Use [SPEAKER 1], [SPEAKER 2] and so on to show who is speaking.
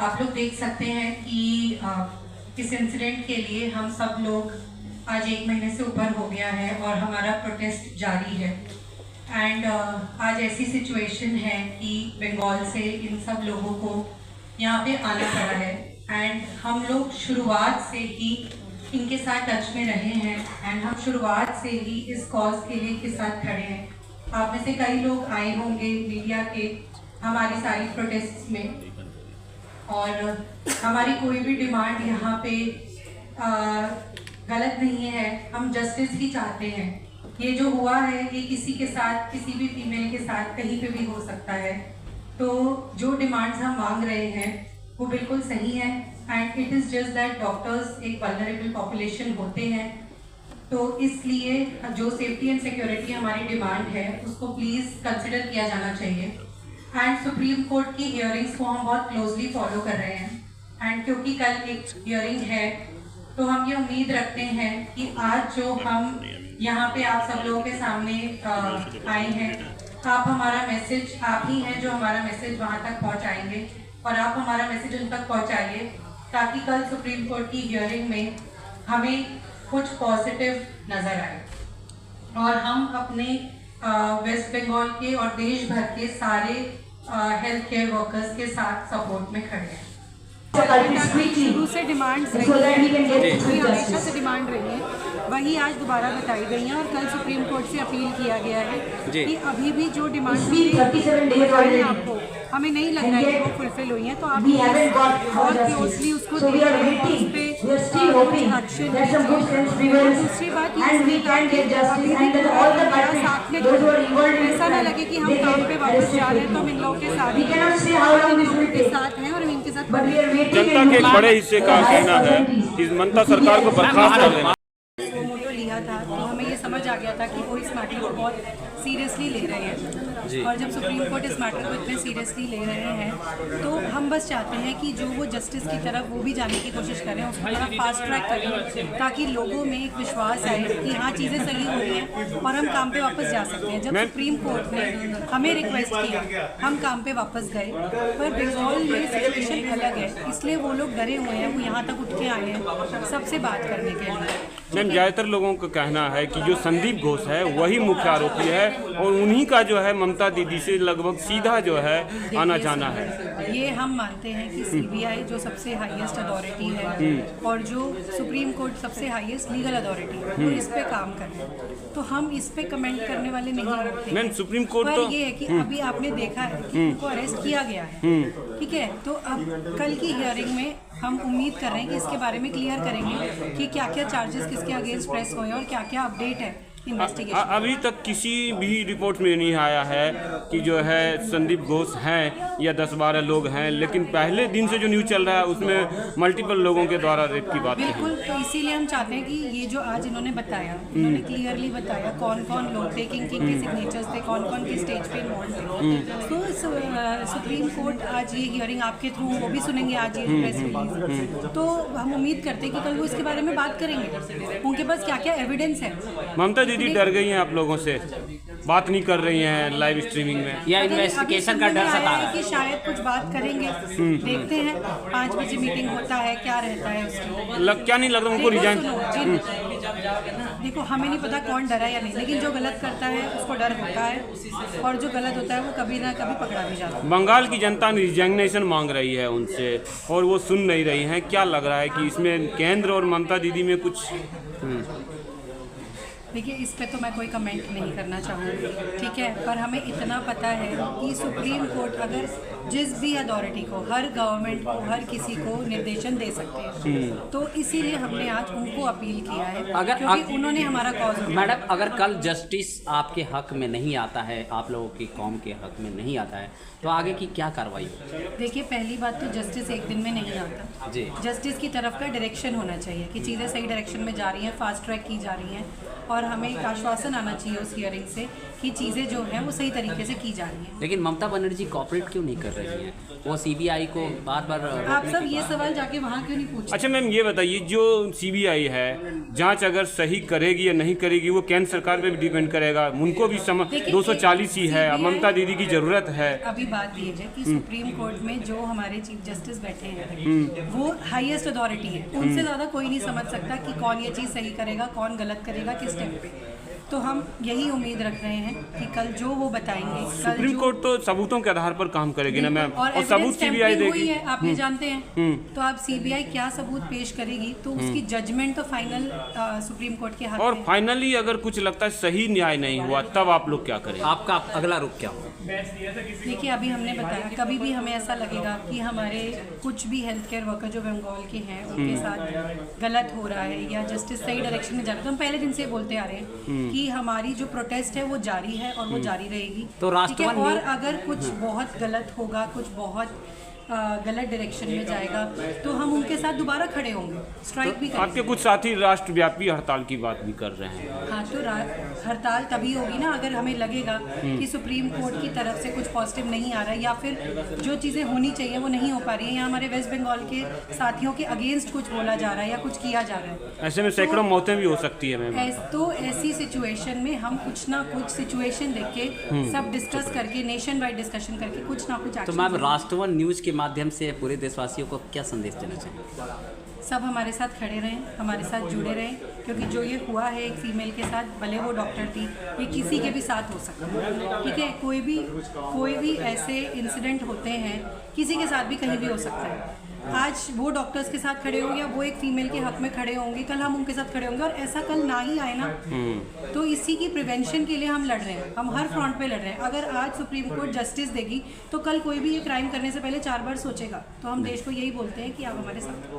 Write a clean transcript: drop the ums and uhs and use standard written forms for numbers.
[SPEAKER 1] आप लोग देख सकते हैं कि इस इंसिडेंट के लिए हम सब लोग आज 1 महीने से ऊपर हो गया है और हमारा प्रोटेस्ट जारी है। एंड आज ऐसी सिचुएशन है कि बंगाल से इन सब लोगों को यहाँ पे आना पड़ा है। एंड हम लोग शुरुआत से ही इनके साथ टच में रहे हैं एंड हम शुरुआत से ही इस कॉज के लिए इनके साथ खड़े हैं। आप में से कई लोग आए होंगे मीडिया के हमारी सारी प्रोटेस्ट में, और हमारी कोई भी डिमांड यहाँ पे गलत नहीं है। हम जस्टिस ही चाहते हैं। ये जो हुआ है ये किसी के साथ, किसी भी फीमेल के साथ कहीं पे भी हो सकता है। तो जो डिमांड्स हम मांग रहे हैं वो बिल्कुल सही है। And it is just that doctors एक वल्नरेबल पॉपुलेशन होते हैं, तो इसलिए जो सेफ्टी एंड सिक्योरिटी हमारी डिमांड है उसको प्लीज़ कंसिडर किया जाना चाहिए। एंड सुप्रीम कोर्ट की हियरिंग्स को हम बहुत क्लोजली फॉलो कर रहे हैं। एंड क्योंकि कल एक हियरिंग है तो हम ये उम्मीद रखते हैं कि आज जो हम यहाँ पे आप सब लोगों के सामने आए हैं, आप हमारा मैसेज, आप ही हैं जो हमारा मैसेज वहाँ तक पहुँचाएंगे और आप हमारा मैसेज उन तक पहुँचाइए ताकि कल सुप्रीम कोर्ट की हियरिंग में हमें कुछ पॉजिटिव नज़र आए और हम अपने वेस्ट बंगाल के और देश भर के सारे हेल्थ केयर वर्कर्स के साथ सपोर्ट में खड़े हैं।
[SPEAKER 2] शुरू से डिमांड्स रही है, हमेशा से डिमांड रही है, वही आज दोबारा बताई गई हैं और कल सुप्रीम कोर्ट से अपील किया गया है कि अभी भी जो डिमांड आपको हमें नहीं लग रहा है कि वो फुलफिल हुई हैं, तो आप बहुत क्लोजली उसको दूसरी बात ऐसा ना लगे कि हम काम पे वापस जा रहे हैं, तो हम इन लोगों के साथ हैं और इनके साथ
[SPEAKER 3] जनता के एक बड़े हिस्से का कहना है कि ममता सरकार को बर्खास्त कर देना
[SPEAKER 2] लिया था। तो हमें ये समझ आ गया था कि वो इस मैटर को बहुत सीरियसली ले रहे हैं और जब सुप्रीम कोर्ट इस मैटर को इतने सीरियसली ले रहे हैं तो हम बस चाहते हैं कि जो वो जस्टिस की तरफ वो भी जाने की कोशिश करें, उसको थोड़ा फास्ट ट्रैक करें ताकि लोगों में एक विश्वास आए कि हाँ चीज़ें सही हो रही हैं और हम काम पे वापस जा सकते हैं। जब सुप्रीम कोर्ट ने हमें रिक्वेस्ट किया हम काम पे वापस गए, पर बंगाल में सिचुएशन अलग है, इसलिए वो लोग डरे हुए हैं, वो यहाँ तक उठ के आए हैं सबसे बात करने के लिए।
[SPEAKER 3] मैम ज़्यादातर लोगों का कहना है कि जो संदीप घोष है वही मुख्य आरोपी है और उन्हीं का जो है ममता दीदी से लगभग सीधा जो है आना जाना है।
[SPEAKER 2] ये हम मानते हैं कि सीबीआई जो सबसे हाईएस्ट अथॉरिटी है और जो सुप्रीम कोर्ट सबसे हाईएस्ट लीगल अथॉरिटी है वो इस पे काम कर रहे हैं, तो हम इस पे कमेंट करने वाले नहीं होते।
[SPEAKER 3] मैम सुप्रीम कोर्ट
[SPEAKER 2] पर ये है कि अभी आपने देखा है कि उनको अरेस्ट किया गया है, ठीक है, तो अब कल की हियरिंग में हम उम्मीद कर रहे हैं कि इसके बारे में क्लियर करेंगे कि क्या क्या चार्जेस किसके अगेंस्ट प्रेस हुए और क्या क्या अपडेट है इन्वेस्टिगेशन।
[SPEAKER 3] अभी तक किसी भी रिपोर्ट में नहीं आया है कि जो है संदीप घोष हैं या 10-12 लोग हैं, लेकिन पहले दिन से जो न्यूज़ चल रहा है उसमें मल्टीपल लोगों के द्वारा रेप की बात है।
[SPEAKER 2] बिल्कुल, तो इसीलिए हम चाहते हैं कि ये जो आज इन्होंने बताया, इन्होंने क्लियरली बताया कौन कौन लोग थे, किन किन के सिग्नेचर्स थे, कौन कौन के स्टेज पे इन्वॉल्व थे। तो सुप्रीम कोर्ट आज ये हियरिंग आपके थ्रू वो भी सुनेंगे आज ये प्रेस रिलीज, तो हम उम्मीद करते हैं कि कल वो इसके बारे में बात करेंगे, उनके पास क्या क्या एविडेंस है।
[SPEAKER 3] ममता दीदी डर गई हैं आप लोगों से, बात नहीं कर रही हैं लाइव स्ट्रीमिंग में,
[SPEAKER 4] या इन्वेस्टिगेशन का डर सता रहा है
[SPEAKER 2] कि शायद कुछ बात करेंगे। देखते हैं 5 बजे मीटिंग होता है, क्या रहता है उसकी।
[SPEAKER 3] क्या नहीं लग रहा उनको रिजाइन?
[SPEAKER 2] देखो हमें नहीं पता कौन डरा या नहीं, लेकिन जो गलत करता है उसको डर होता है और जो गलत होता है वो कभी ना कभी पकड़ा भी जाता है।
[SPEAKER 3] बंगाल की जनता ने रिजाइनेशन मांग रही है उनसे और वो सुन नहीं रही हैं। क्या लग रहा है कि इसमें केंद्र और ममता दीदी में कुछ
[SPEAKER 2] देखिए इस पे तो मैं कोई कमेंट नहीं करना चाहूँगी, ठीक है, पर हमें इतना पता है कि सुप्रीम कोर्ट अगर जिस भी अथॉरिटी को, हर गवर्नमेंट को, हर किसी को निर्देशन दे सकते हैं, तो इसीलिए हमने आज उनको अपील किया है क्योंकि उन्होंने हमारा कॉज।
[SPEAKER 4] मैडम अगर कल जस्टिस आपके हक में नहीं आता है, आप लोगों की कौम के हक में नहीं आता है, तो आगे की क्या कार्रवाई होगी?
[SPEAKER 2] देखिए पहली बात तो जस्टिस एक दिन में नहीं आता जी। जस्टिस की तरफ का डायरेक्शन होना चाहिए कि चीज़ें सही डायरेक्शन में जा रही हैं, फास्ट ट्रैक की जा रही हैं और हमें एक आश्वासन आना चाहिए उस हियरिंग से कि कि चीज़ें जो हैं वो सही तरीके से की जा रही हैं।
[SPEAKER 4] लेकिन ममता बनर्जी कॉपरेट क्यों नहीं कर रही हैं? वो सीबीआई को बार बार
[SPEAKER 2] आप सब ये सवाल जाके वहाँ क्यों नहीं पूछते?
[SPEAKER 3] अच्छा मैम, ये बताइए, जो सीबीआई है जांच अगर सही करेगी या नहीं करेगी वो केंद्र सरकार पे भी डिपेंड करेगा। उनको भी 240 ही है, ममता दीदी की जरूरत है।
[SPEAKER 2] अभी बात ये है कि सुप्रीम कोर्ट में जो हमारे चीफ जस्टिस बैठे हैं वो हाईएस्ट अथॉरिटी है, उनसे ज़्यादा कोई नहीं समझ सकता कि कौन ये चीज़ सही करेगा, कौन गलत करेगा, किस टाइम पे। तो हम यही उम्मीद रख रहे हैं कि कल जो वो बताएंगे,
[SPEAKER 3] सुप्रीम कोर्ट तो सबूतों के आधार पर काम करेगी ना मैम, और सबूत सीबीआई देगी।
[SPEAKER 2] है, आप ये जानते हैं। तो आप सीबीआई क्या सबूत पेश करेगी तो उसकी जजमेंट तो फाइनल सुप्रीम कोर्ट के हाथ में
[SPEAKER 3] और
[SPEAKER 2] है।
[SPEAKER 3] फाइनली अगर कुछ लगता है सही न्याय नहीं हुआ तब आप लोग क्या करेंगे?
[SPEAKER 4] आपका अगला रुख क्या होगा?
[SPEAKER 2] देखिए, अभी हमने बताया, कभी भी हमें ऐसा लगेगा कि हमारे कुछ भी हेल्थ केयर वर्कर जो बंगाल के हैं उनके साथ गलत हो रहा है या जस्टिस सही डायरेक्शन में जा रहा है, तो हम पहले दिन से बोलते आ रहे हैं कि हमारी जो प्रोटेस्ट है वो जारी है और वो जारी रहेगी।
[SPEAKER 4] तो राष्ट्रवादी
[SPEAKER 2] और अगर कुछ बहुत गलत होगा, कुछ बहुत गलत डायरेक्शन में जाएगा तो हम उनके साथ दोबारा खड़े होंगे, स्ट्राइक भी करेंगे।
[SPEAKER 3] आपके कुछ साथी राष्ट्रव्यापी हड़ताल की बात भी कर रहे हैं।
[SPEAKER 2] हाँ, तो हड़ताल तभी होगी ना अगर हमें लगेगा कि सुप्रीम कोर्ट की तरफ से कुछ पॉजिटिव नहीं आ रहा है या फिर जो चीज़ें होनी चाहिए वो नहीं हो पा रही है, या हमारे वेस्ट बंगाल के साथियों के अगेंस्ट कुछ बोला जा रहा है या कुछ किया जा रहा है।
[SPEAKER 3] ऐसे में सैकड़ों मौतें भी हो सकती है मैम।
[SPEAKER 2] तो ऐसी सिचुएशन में हम कुछ ना कुछ सिचुएशन देख के सब डिस्कस करके, नेशन वाइड डिस्कशन करके कुछ ना कुछ
[SPEAKER 4] तो मैम, राष्ट्रवन न्यूज़ के माध्यम से पूरे देशवासियों को क्या संदेश देना चाहिए?
[SPEAKER 2] सब हमारे साथ खड़े रहें, हमारे साथ जुड़े रहें, क्योंकि जो ये हुआ है एक फीमेल के साथ, भले वो डॉक्टर थी, ये किसी के भी साथ हो सकता है। ठीक है, कोई भी ऐसे इंसिडेंट होते हैं, किसी के साथ भी कहीं भी हो सकता है। आज वो डॉक्टर्स के साथ खड़े होंगे या वो एक फीमेल के हक में खड़े होंगे, कल हम उनके साथ खड़े होंगे, और ऐसा कल ना ही आए ना। तो इसी की प्रिवेंशन के लिए हम लड़ रहे हैं, हम हर फ्रंट पे लड़ रहे हैं। अगर आज सुप्रीम कोर्ट जस्टिस देगी तो कल कोई भी ये क्राइम करने से पहले 4 बार सोचेगा। तो हम देश को यही बोलते हैं कि आप हमारे साथ